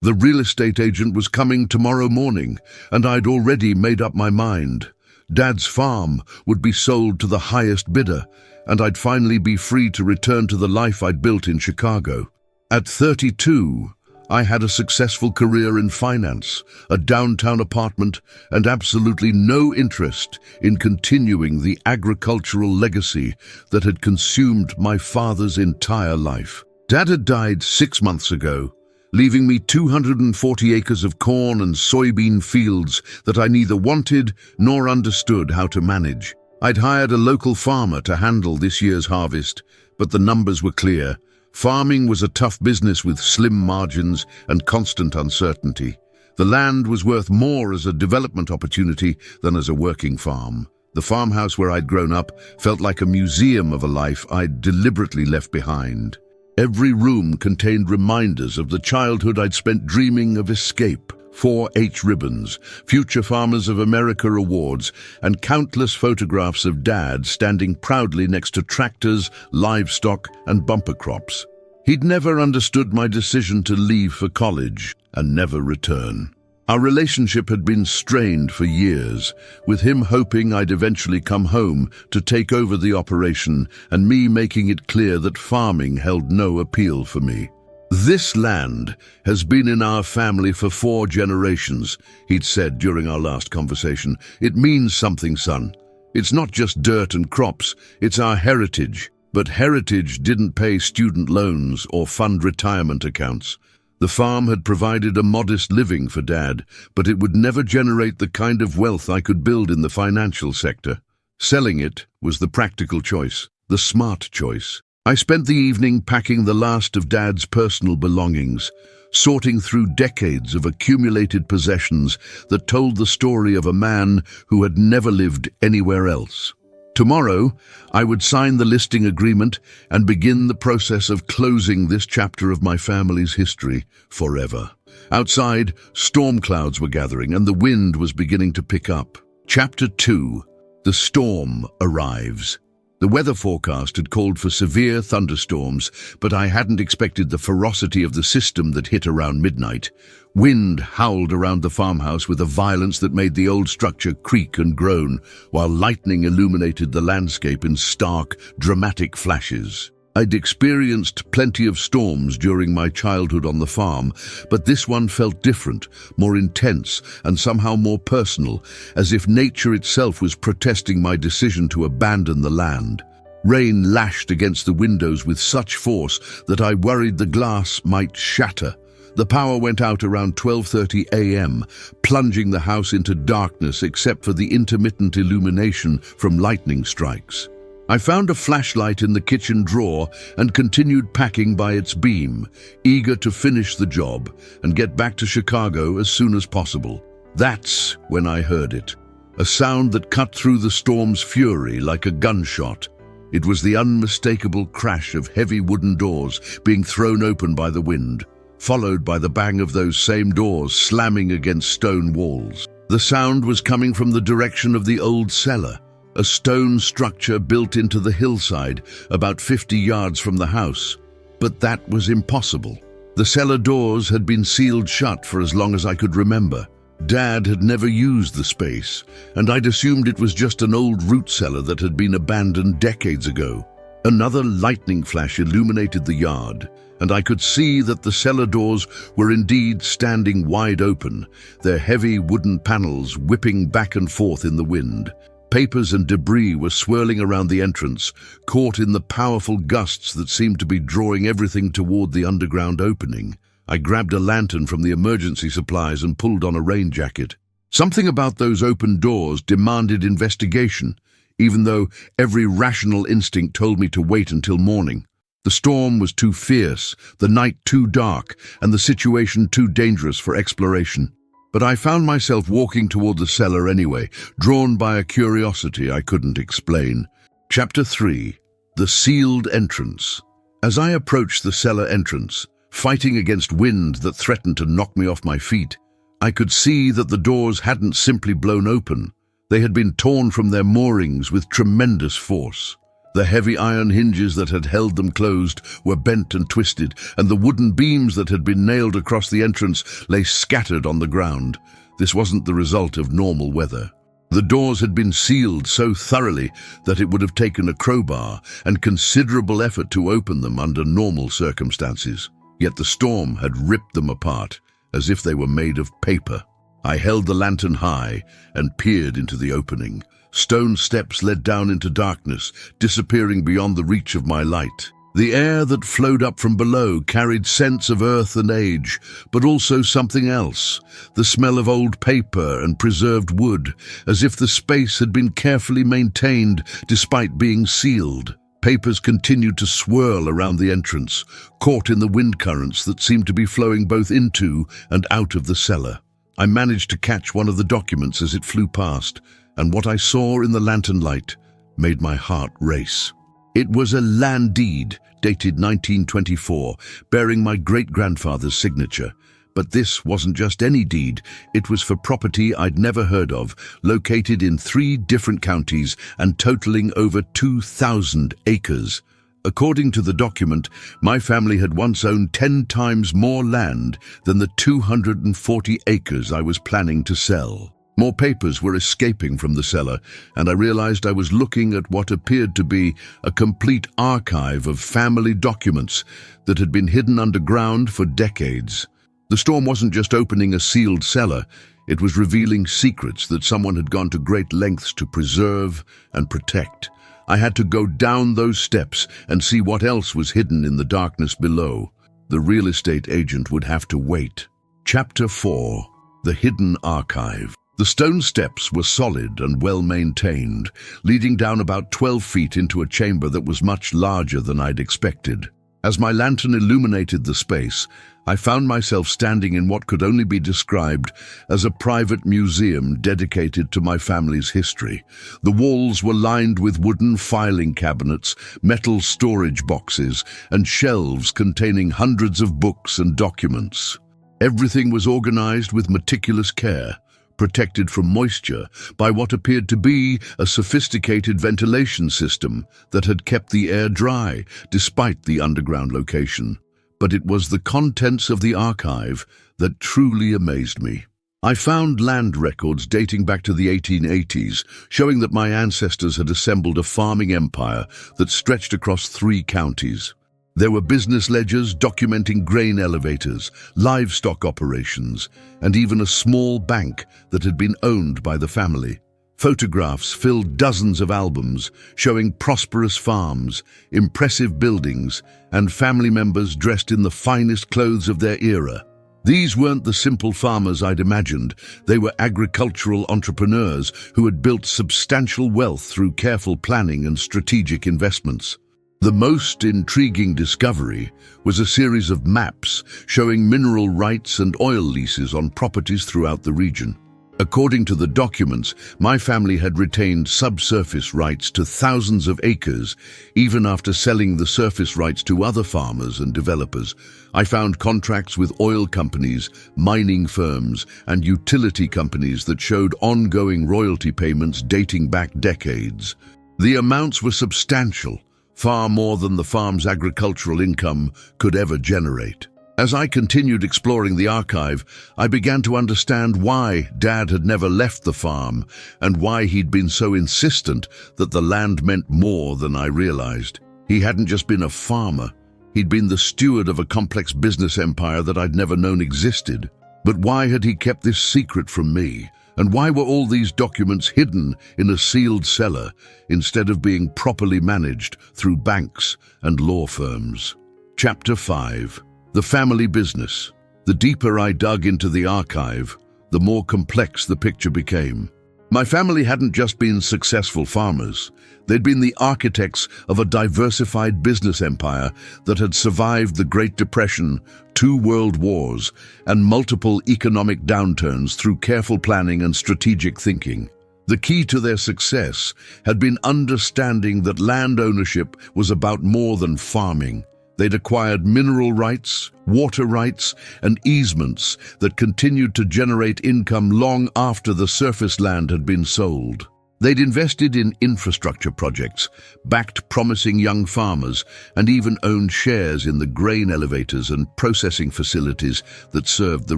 The real estate agent was coming tomorrow morning, and I'd already made up my mind. Dad's farm would be sold to the highest bidder, and I'd finally be free to return to the life I'd built in Chicago. At 32, I had a successful career in finance, a downtown apartment, and absolutely no interest in continuing the agricultural legacy that had consumed my father's entire life. Dad had died 6 months ago, leaving me 240 acres of corn and soybean fields that I neither wanted nor understood how to manage. I'd hired a local farmer to handle this year's harvest, but the numbers were clear. Farming was a tough business with slim margins and constant uncertainty. The land was worth more as a development opportunity than as a working farm. The farmhouse where I'd grown up felt like a museum of a life I'd deliberately left behind. Every room contained reminders of the childhood I'd spent dreaming of escape. 4-H ribbons, Future Farmers of America awards, and countless photographs of Dad standing proudly next to tractors, livestock, and bumper crops. He'd never understood my decision to leave for college and never return. Our relationship had been strained for years, with him hoping I'd eventually come home to take over the operation and me making it clear that farming held no appeal for me. "This land has been in our family for 4 generations, he'd said during our last conversation. It means something, son. It's not just dirt and crops, it's our heritage. But heritage didn't pay student loans or fund retirement accounts. The farm had provided a modest living for Dad, but it would never generate the kind of wealth I could build in the financial sector. Selling it was the practical choice, the smart choice. I spent the evening packing the last of Dad's personal belongings, sorting through decades of accumulated possessions that told the story of a man who had never lived anywhere else. Tomorrow, I would sign the listing agreement and begin the process of closing this chapter of my family's history forever. Outside, storm clouds were gathering and the wind was beginning to pick up. Chapter 2. The storm arrives. The weather forecast had called for severe thunderstorms, but I hadn't expected the ferocity of the system that hit around midnight. Wind howled around the farmhouse with a violence that made the old structure creak and groan, while lightning illuminated the landscape in stark, dramatic flashes. I'd experienced plenty of storms during my childhood on the farm, but this one felt different, more intense, and somehow more personal, as if nature itself was protesting my decision to abandon the land. Rain lashed against the windows with such force that I worried the glass might shatter. The power went out around 12:30 a.m., plunging the house into darkness except for the intermittent illumination from lightning strikes. I found a flashlight in the kitchen drawer and continued packing by its beam, eager to finish the job and get back to Chicago as soon as possible. That's when I heard it, a sound that cut through the storm's fury like a gunshot. It was the unmistakable crash of heavy wooden doors being thrown open by the wind, followed by the bang of those same doors slamming against stone walls. The sound was coming from the direction of the old cellar, a stone structure built into the hillside about 50 yards from the house. But that was impossible. The cellar doors had been sealed shut for as long as I could remember. Dad had never used the space, and I'd assumed it was just an old root cellar that had been abandoned decades ago. Another lightning flash illuminated the yard, and I could see that the cellar doors were indeed standing wide open, their heavy wooden panels whipping back and forth in the wind. Papers and debris were swirling around the entrance, caught in the powerful gusts that seemed to be drawing everything toward the underground opening. I grabbed a lantern from the emergency supplies and pulled on a rain jacket. Something about those open doors demanded investigation, even though every rational instinct told me to wait until morning. The storm was too fierce, the night too dark, and the situation too dangerous for exploration. But I found myself walking toward the cellar anyway, drawn by a curiosity I couldn't explain. Chapter 3. The Sealed Entrance. As I approached the cellar entrance, fighting against wind that threatened to knock me off my feet, I could see that the doors hadn't simply blown open. They had been torn from their moorings with tremendous force. The heavy iron hinges that had held them closed were bent and twisted, and the wooden beams that had been nailed across the entrance lay scattered on the ground. This wasn't the result of normal weather. The doors had been sealed so thoroughly that it would have taken a crowbar and considerable effort to open them under normal circumstances. Yet the storm had ripped them apart, as if they were made of paper. I held the lantern high and peered into the opening. Stone steps led down into darkness, disappearing beyond the reach of my light. The air that flowed up from below carried scents of earth and age, but also something else, the smell of old paper and preserved wood, as if the space had been carefully maintained despite being sealed. Papers continued to swirl around the entrance, caught in the wind currents that seemed to be flowing both into and out of the cellar. I managed to catch one of the documents as it flew past, and what I saw in the lantern light made my heart race. It was a land deed dated 1924, bearing my great-grandfather's signature. But this wasn't just any deed. It was for property I'd never heard of, located in 3 different counties and totaling over 2,000 acres. According to the document, my family had once owned 10 times more land than the 240 acres I was planning to sell. More papers were escaping from the cellar, and I realized I was looking at what appeared to be a complete archive of family documents that had been hidden underground for decades. The storm wasn't just opening a sealed cellar, it was revealing secrets that someone had gone to great lengths to preserve and protect. I had to go down those steps and see what else was hidden in the darkness below. The real estate agent would have to wait. Chapter 4. The Hidden Archive. The stone steps were solid and well maintained, leading down about 12 feet into a chamber that was much larger than I'd expected. As my lantern illuminated the space, I found myself standing in what could only be described as a private museum dedicated to my family's history. The walls were lined with wooden filing cabinets, metal storage boxes, and shelves containing hundreds of books and documents. Everything was organized with meticulous care, protected from moisture by what appeared to be a sophisticated ventilation system that had kept the air dry despite the underground location. But it was the contents of the archive that truly amazed me. I found land records dating back to the 1880s, showing that my ancestors had assembled a farming empire that stretched across 3 counties. There were business ledgers documenting grain elevators, livestock operations, and even a small bank that had been owned by the family. Photographs filled dozens of albums showing prosperous farms, impressive buildings, and family members dressed in the finest clothes of their era. These weren't the simple farmers I'd imagined. They were agricultural entrepreneurs who had built substantial wealth through careful planning and strategic investments. The most intriguing discovery was a series of maps showing mineral rights and oil leases on properties throughout the region. According to the documents, my family had retained subsurface rights to thousands of acres, even after selling the surface rights to other farmers and developers. I found contracts with oil companies, mining firms, and utility companies that showed ongoing royalty payments dating back decades. The amounts were substantial, far more than the farm's agricultural income could ever generate. As I continued exploring the archive, I began to understand why Dad had never left the farm and why he'd been so insistent that the land meant more than I realized. He hadn't just been a farmer, he'd been the steward of a complex business empire that I'd never known existed. But why had he kept this secret from me? And why were all these documents hidden in a sealed cellar instead of being properly managed through banks and law firms? Chapter 5. The Family Business. The deeper I dug into the archive, the more complex the picture became. My family hadn't just been successful farmers. They'd been the architects of a diversified business empire that had survived the Great Depression, 2 world wars, and multiple economic downturns through careful planning and strategic thinking. The key to their success had been understanding that land ownership was about more than farming. They'd acquired mineral rights, water rights, and easements that continued to generate income long after the surface land had been sold. They'd invested in infrastructure projects, backed promising young farmers, and even owned shares in the grain elevators and processing facilities that served the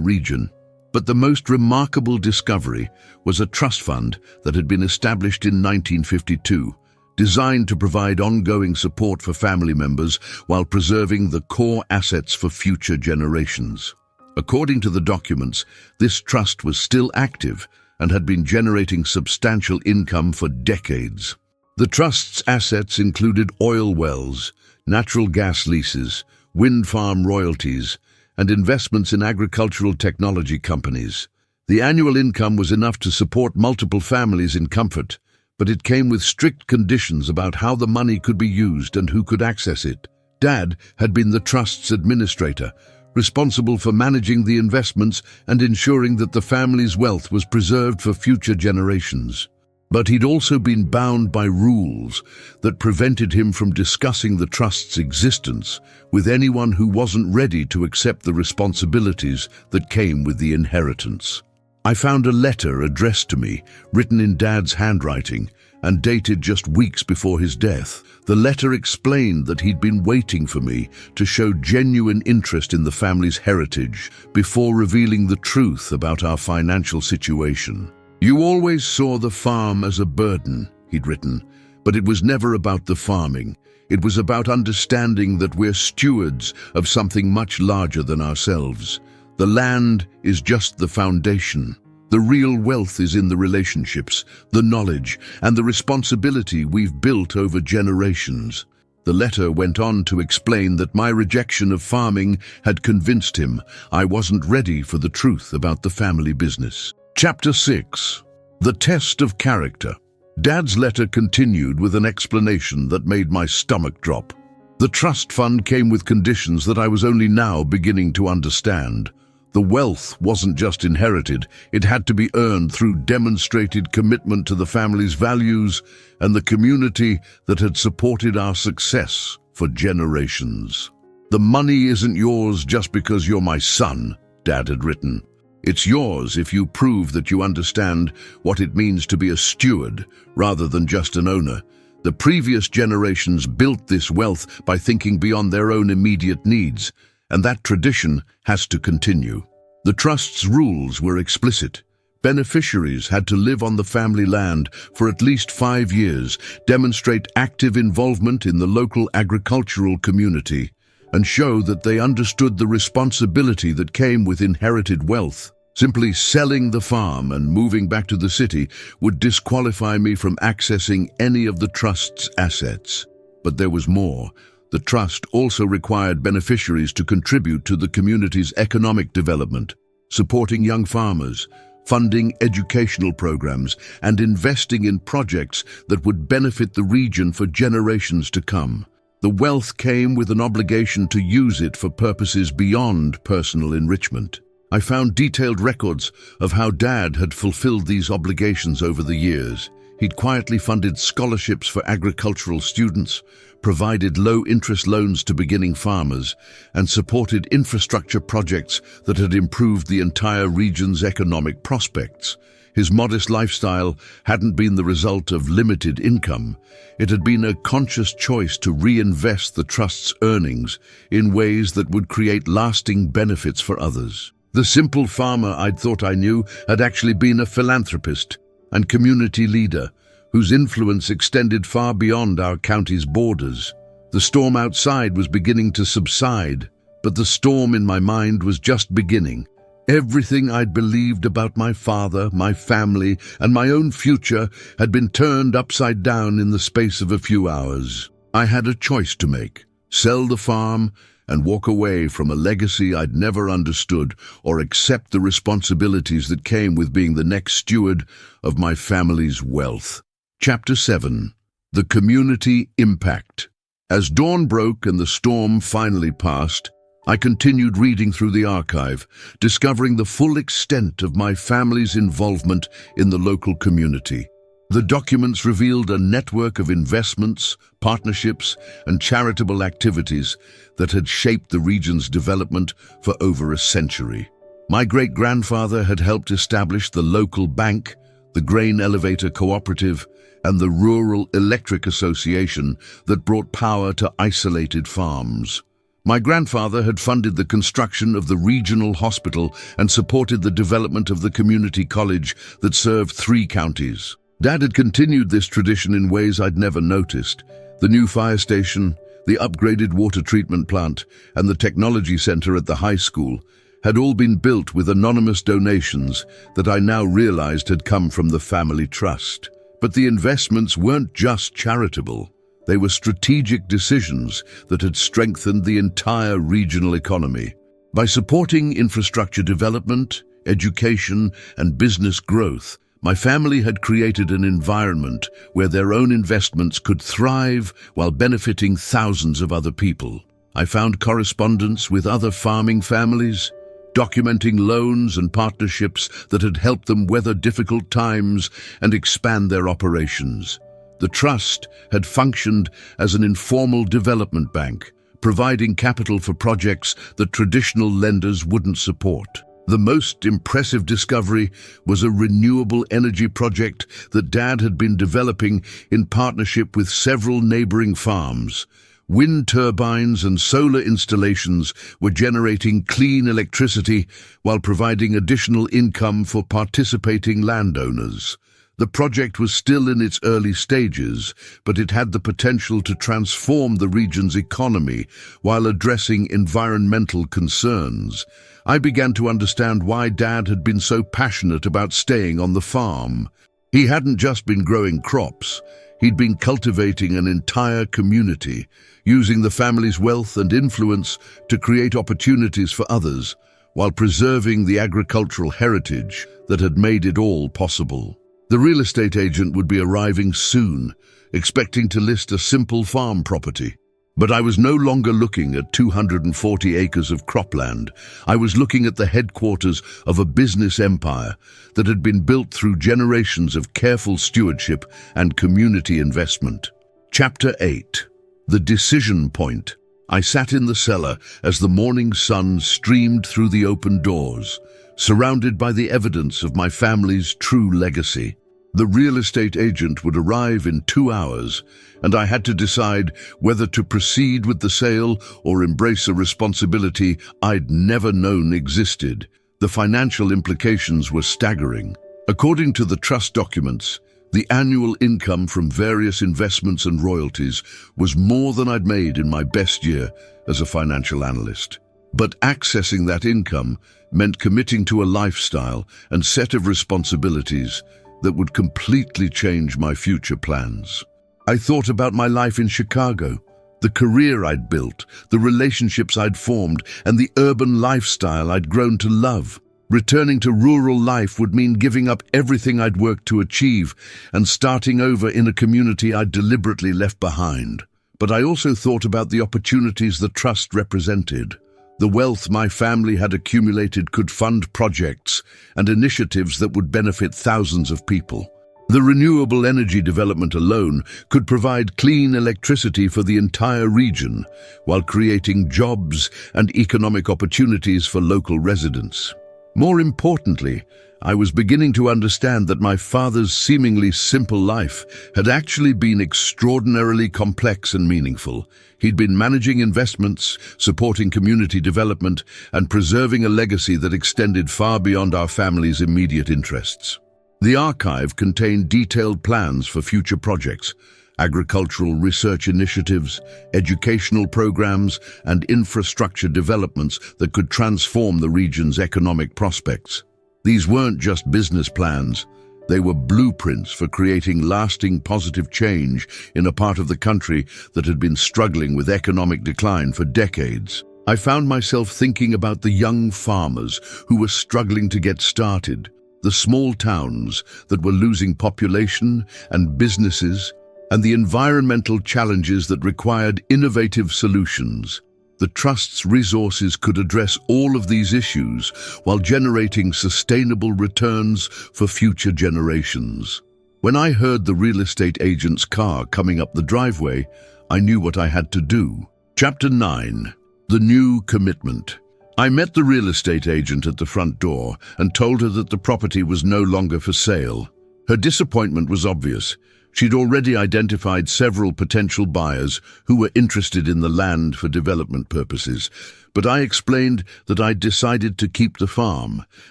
region. But the most remarkable discovery was a trust fund that had been established in 1952, designed to provide ongoing support for family members while preserving the core assets for future generations. According to the documents, this trust was still active and had been generating substantial income for decades. The trust's assets included oil wells, natural gas leases, wind farm royalties, and investments in agricultural technology companies. The annual income was enough to support multiple families in comfort, but it came with strict conditions about how the money could be used and who could access it. Dad had been the trust's administrator, responsible for managing the investments and ensuring that the family's wealth was preserved for future generations. But he'd also been bound by rules that prevented him from discussing the trust's existence with anyone who wasn't ready to accept the responsibilities that came with the inheritance. I found a letter addressed to me, written in Dad's handwriting, and dated just weeks before his death. The letter explained that he'd been waiting for me to show genuine interest in the family's heritage before revealing the truth about our financial situation. "You always saw the farm as a burden," he'd written, "but it was never about the farming. It was about understanding that we're stewards of something much larger than ourselves. The land is just the foundation. The real wealth is in the relationships, the knowledge, and the responsibility we've built over generations." The letter went on to explain that my rejection of farming had convinced him I wasn't ready for the truth about the family business. Chapter 6. The Test of Character. Dad's letter continued with an explanation that made my stomach drop. The trust fund came with conditions that I was only now beginning to understand. The wealth wasn't just inherited, it had to be earned through demonstrated commitment to the family's values and the community that had supported our success for generations. "The money isn't yours just because you're my son," Dad had written. "It's yours if you prove that you understand what it means to be a steward rather than just an owner. The previous generations built this wealth by thinking beyond their own immediate needs, and that tradition has to continue." The trust's rules were explicit. Beneficiaries had to live on the family land for at least 5 years, demonstrate active involvement in the local agricultural community, and show that they understood the responsibility that came with inherited wealth. Simply selling the farm and moving back to the city would disqualify me from accessing any of the trust's assets. But there was more. The trust also required beneficiaries to contribute to the community's economic development, supporting young farmers, funding educational programs, and investing in projects that would benefit the region for generations to come. The wealth came with an obligation to use it for purposes beyond personal enrichment. I found detailed records of how Dad had fulfilled these obligations over the years. He'd quietly funded scholarships for agricultural students, provided low-interest loans to beginning farmers, and supported infrastructure projects that had improved the entire region's economic prospects. His modest lifestyle hadn't been the result of limited income. It had been a conscious choice to reinvest the trust's earnings in ways that would create lasting benefits for others. The simple farmer I'd thought I knew had actually been a philanthropist and community leader whose influence extended far beyond our county's borders. The storm outside was beginning to subside, but the storm in my mind was just beginning. Everything I'd believed about my father, my family, and my own future had been turned upside down in the space of a few hours. I had a choice to make: sell the farm and walk away from a legacy I'd never understood, or accept the responsibilities that came with being the next steward of my family's wealth. Chapter 7. The Community Impact. As dawn broke and the storm finally passed, I continued reading through the archive, discovering the full extent of my family's involvement in the local community. The documents revealed a network of investments, partnerships, and charitable activities that had shaped the region's development for over a century. My great-grandfather had helped establish the local bank, the Grain Elevator Cooperative, and the Rural Electric Association that brought power to isolated farms. My grandfather had funded the construction of the regional hospital and supported the development of the community college that served 3 counties. Dad had continued this tradition in ways I'd never noticed. The new fire station, the upgraded water treatment plant, and the technology center at the high school had all been built with anonymous donations that I now realized had come from the family trust. But the investments weren't just charitable. They were strategic decisions that had strengthened the entire regional economy. By supporting infrastructure development, education, and business growth, my family had created an environment where their own investments could thrive while benefiting thousands of other people. I found correspondence with other farming families, documenting loans and partnerships that had helped them weather difficult times and expand their operations. The trust had functioned as an informal development bank, providing capital for projects that traditional lenders wouldn't support. The most impressive discovery was a renewable energy project that Dad had been developing in partnership with several neighboring farms. Wind turbines and solar installations were generating clean electricity while providing additional income for participating landowners. The project was still in its early stages, but it had the potential to transform the region's economy while addressing environmental concerns. I began to understand why Dad had been so passionate about staying on the farm. He hadn't just been growing crops, he'd been cultivating an entire community, using the family's wealth and influence to create opportunities for others, while preserving the agricultural heritage that had made it all possible. The real estate agent would be arriving soon, expecting to list a simple farm property. But I was no longer looking at 240 acres of cropland. I was looking at the headquarters of a business empire that had been built through generations of careful stewardship and community investment. Chapter 8. The Decision Point. I sat in the cellar as the morning sun streamed through the open doors, surrounded by the evidence of my family's true legacy. The real estate agent would arrive in 2 hours, and I had to decide whether to proceed with the sale or embrace a responsibility I'd never known existed. The financial implications were staggering. According to the trust documents, the annual income from various investments and royalties was more than I'd made in my best year as a financial analyst. But accessing that income meant committing to a lifestyle and set of responsibilities that would completely change my future plans. I thought about my life in Chicago, the career I'd built, the relationships I'd formed, and the urban lifestyle I'd grown to love. Returning to rural life would mean giving up everything I'd worked to achieve and starting over in a community I'd deliberately left behind. But I also thought about the opportunities the trust represented. The wealth my family had accumulated could fund projects and initiatives that would benefit thousands of people. The renewable energy development alone could provide clean electricity for the entire region, while creating jobs and economic opportunities for local residents. More importantly, I was beginning to understand that my father's seemingly simple life had actually been extraordinarily complex and meaningful. He'd been managing investments, supporting community development, and preserving a legacy that extended far beyond our family's immediate interests. The archive contained detailed plans for future projects, agricultural research initiatives, educational programs, and infrastructure developments that could transform the region's economic prospects. These weren't just business plans, they were blueprints for creating lasting positive change in a part of the country that had been struggling with economic decline for decades. I found myself thinking about the young farmers who were struggling to get started, the small towns that were losing population and businesses, and the environmental challenges that required innovative solutions. The Trust's resources could address all of these issues while generating sustainable returns for future generations. When I heard the real estate agent's car coming up the driveway, I knew what I had to do. Chapter 9. The New Commitment. I met the real estate agent at the front door and told her that the property was no longer for sale. Her disappointment was obvious. She'd already identified several potential buyers who were interested in the land for development purposes, but I explained that I'd decided to keep the farm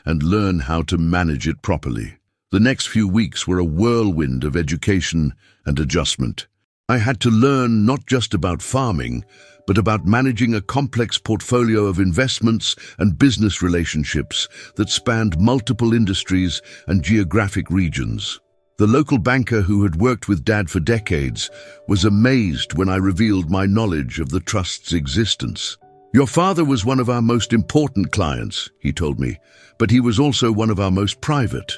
and learn how to manage it properly. The next few weeks were a whirlwind of education and adjustment. I had to learn not just about farming, but about managing a complex portfolio of investments and business relationships that spanned multiple industries and geographic regions. The local banker who had worked with Dad for decades was amazed when I revealed my knowledge of the trust's existence. "Your father was one of our most important clients," he told me, "but he was also one of our most private.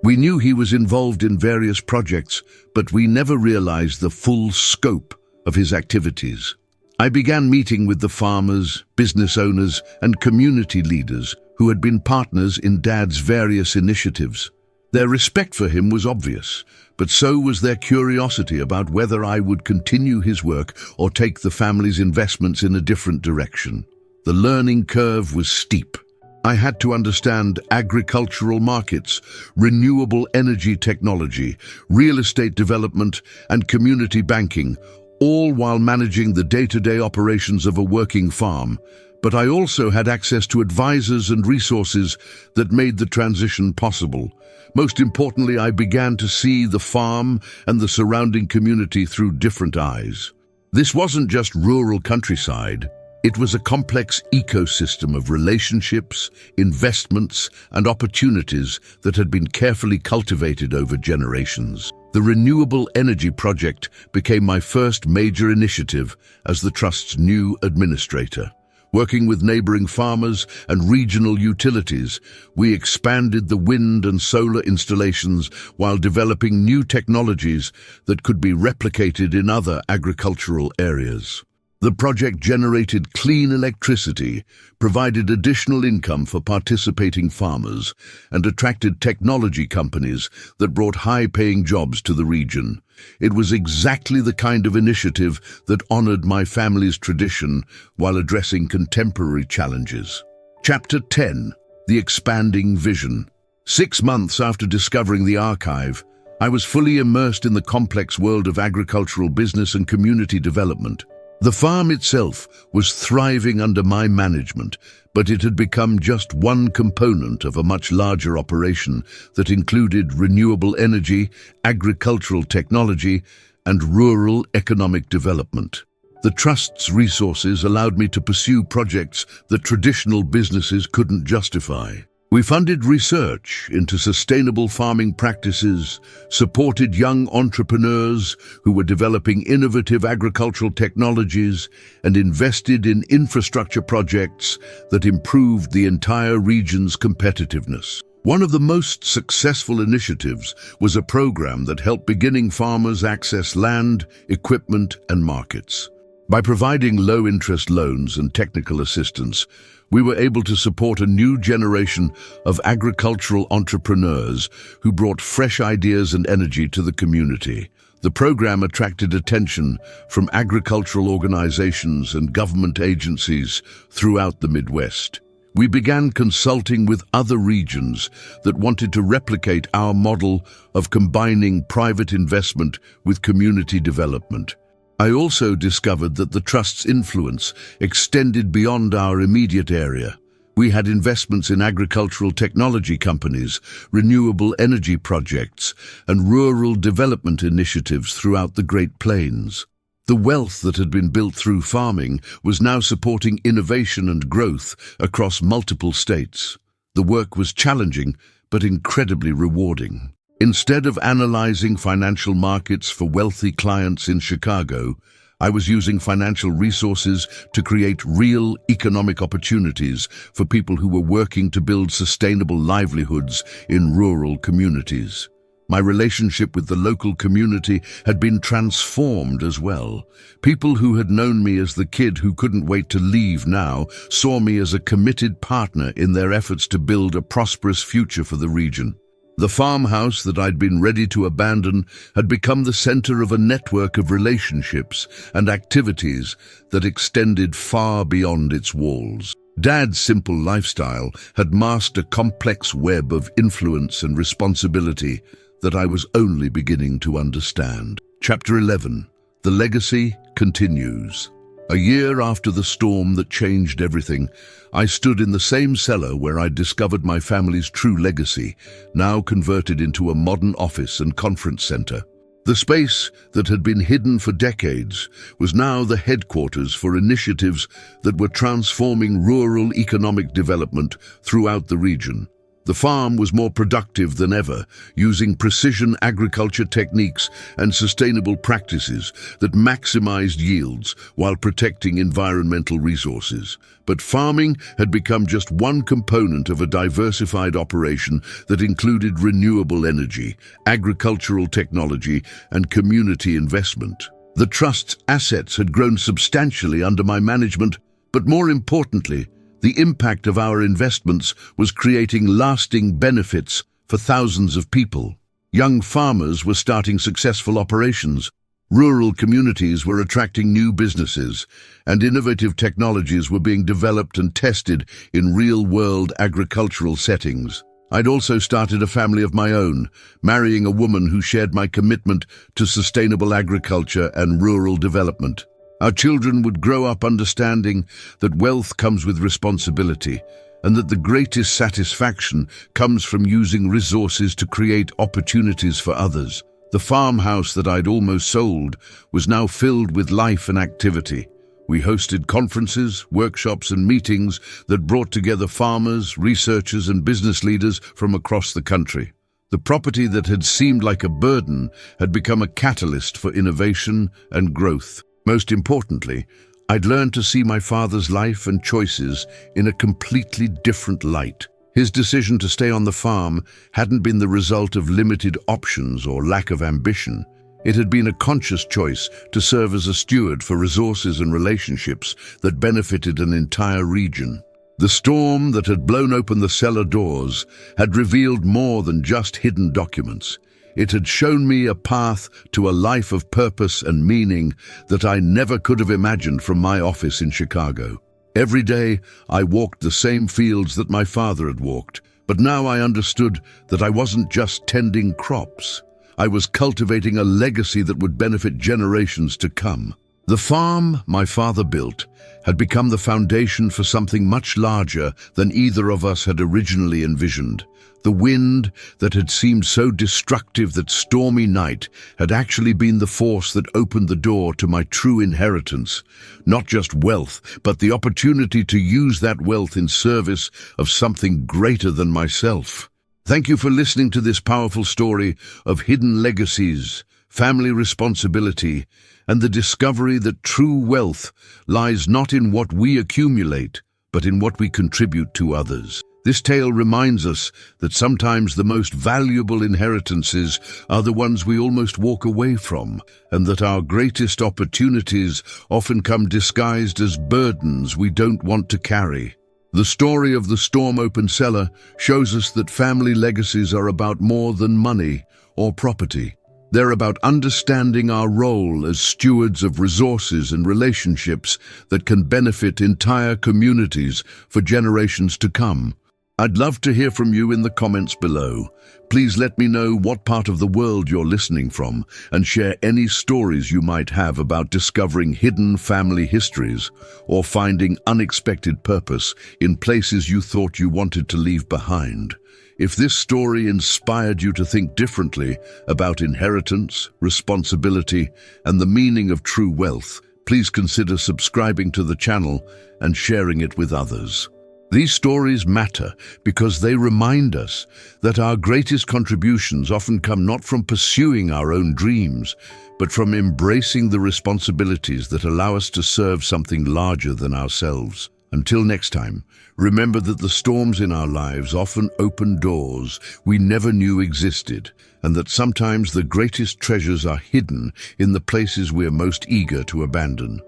We knew he was involved in various projects, but we never realized the full scope of his activities." I began meeting with the farmers, business owners, and community leaders who had been partners in Dad's various initiatives. Their respect for him was obvious, but so was their curiosity about whether I would continue his work or take the family's investments in a different direction. The learning curve was steep. I had to understand agricultural markets, renewable energy technology, real estate development, and community banking, all while managing the day-to-day operations of a working farm. But I also had access to advisors and resources that made the transition possible. Most importantly, I began to see the farm and the surrounding community through different eyes. This wasn't just rural countryside. It was a complex ecosystem of relationships, investments, and opportunities that had been carefully cultivated over generations. The renewable energy project became my first major initiative as the Trust's new administrator. Working with neighboring farmers and regional utilities, we expanded the wind and solar installations while developing new technologies that could be replicated in other agricultural areas. The project generated clean electricity, provided additional income for participating farmers, and attracted technology companies that brought high-paying jobs to the region. It was exactly the kind of initiative that honored my family's tradition while addressing contemporary challenges. Chapter 10: The Expanding Vision. 6 months after discovering the archive, I was fully immersed in the complex world of agricultural business and community development. The farm itself was thriving under my management, but it had become just one component of a much larger operation that included renewable energy, agricultural technology, and rural economic development. The Trust's resources allowed me to pursue projects that traditional businesses couldn't justify. We funded research into sustainable farming practices, supported young entrepreneurs who were developing innovative agricultural technologies, and invested in infrastructure projects that improved the entire region's competitiveness. One of the most successful initiatives was a program that helped beginning farmers access land, equipment, and markets. By providing low-interest loans and technical assistance, we were able to support a new generation of agricultural entrepreneurs who brought fresh ideas and energy to the community. The program attracted attention from agricultural organizations and government agencies throughout the Midwest. We began consulting with other regions that wanted to replicate our model of combining private investment with community development. I also discovered that the Trust's influence extended beyond our immediate area. We had investments in agricultural technology companies, renewable energy projects, and rural development initiatives throughout the Great Plains. The wealth that had been built through farming was now supporting innovation and growth across multiple states. The work was challenging, but incredibly rewarding. Instead of analyzing financial markets for wealthy clients in Chicago, I was using financial resources to create real economic opportunities for people who were working to build sustainable livelihoods in rural communities. My relationship with the local community had been transformed as well. People who had known me as the kid who couldn't wait to leave now saw me as a committed partner in their efforts to build a prosperous future for the region. The farmhouse that I'd been ready to abandon had become the center of a network of relationships and activities that extended far beyond its walls. Dad's simple lifestyle had masked a complex web of influence and responsibility that I was only beginning to understand. Chapter 11. The Legacy Continues. A year after the storm that changed everything, I stood in the same cellar where I discovered my family's true legacy, now converted into a modern office and conference center. The space that had been hidden for decades was now the headquarters for initiatives that were transforming rural economic development throughout the region. The farm was more productive than ever, using precision agriculture techniques and sustainable practices that maximized yields while protecting environmental resources. But farming had become just one component of a diversified operation that included renewable energy, agricultural technology, and community investment. The trust's assets had grown substantially under my management, but more importantly, the impact of our investments was creating lasting benefits for thousands of people. Young farmers were starting successful operations, rural communities were attracting new businesses, and innovative technologies were being developed and tested in real-world agricultural settings. I'd also started a family of my own, marrying a woman who shared my commitment to sustainable agriculture and rural development. Our children would grow up understanding that wealth comes with responsibility, and that the greatest satisfaction comes from using resources to create opportunities for others. The farmhouse that I'd almost sold was now filled with life and activity. We hosted conferences, workshops, and meetings that brought together farmers, researchers, and business leaders from across the country. The property that had seemed like a burden had become a catalyst for innovation and growth. Most importantly, I'd learned to see my father's life and choices in a completely different light. His decision to stay on the farm hadn't been the result of limited options or lack of ambition. It had been a conscious choice to serve as a steward for resources and relationships that benefited an entire region. The storm that had blown open the cellar doors had revealed more than just hidden documents. It had shown me a path to a life of purpose and meaning that I never could have imagined from my office in Chicago. Every day, I walked the same fields that my father had walked, but now I understood that I wasn't just tending crops. I was cultivating a legacy that would benefit generations to come. The farm my father built had become the foundation for something much larger than either of us had originally envisioned. The wind that had seemed so destructive that stormy night had actually been the force that opened the door to my true inheritance. Not just wealth, but the opportunity to use that wealth in service of something greater than myself. Thank you for listening to this powerful story of hidden legacies, family responsibility, and the discovery that true wealth lies not in what we accumulate, but in what we contribute to others. This tale reminds us that sometimes the most valuable inheritances are the ones we almost walk away from, and that our greatest opportunities often come disguised as burdens we don't want to carry. The story of the storm-open cellar shows us that family legacies are about more than money or property. They're about understanding our role as stewards of resources and relationships that can benefit entire communities for generations to come. I'd love to hear from you in the comments below. Please let me know what part of the world you're listening from and share any stories you might have about discovering hidden family histories or finding unexpected purpose in places you thought you wanted to leave behind. If this story inspired you to think differently about inheritance, responsibility, and the meaning of true wealth, please consider subscribing to the channel and sharing it with others. These stories matter because they remind us that our greatest contributions often come not from pursuing our own dreams, but from embracing the responsibilities that allow us to serve something larger than ourselves. Until next time, remember that the storms in our lives often open doors we never knew existed, and that sometimes the greatest treasures are hidden in the places we're most eager to abandon.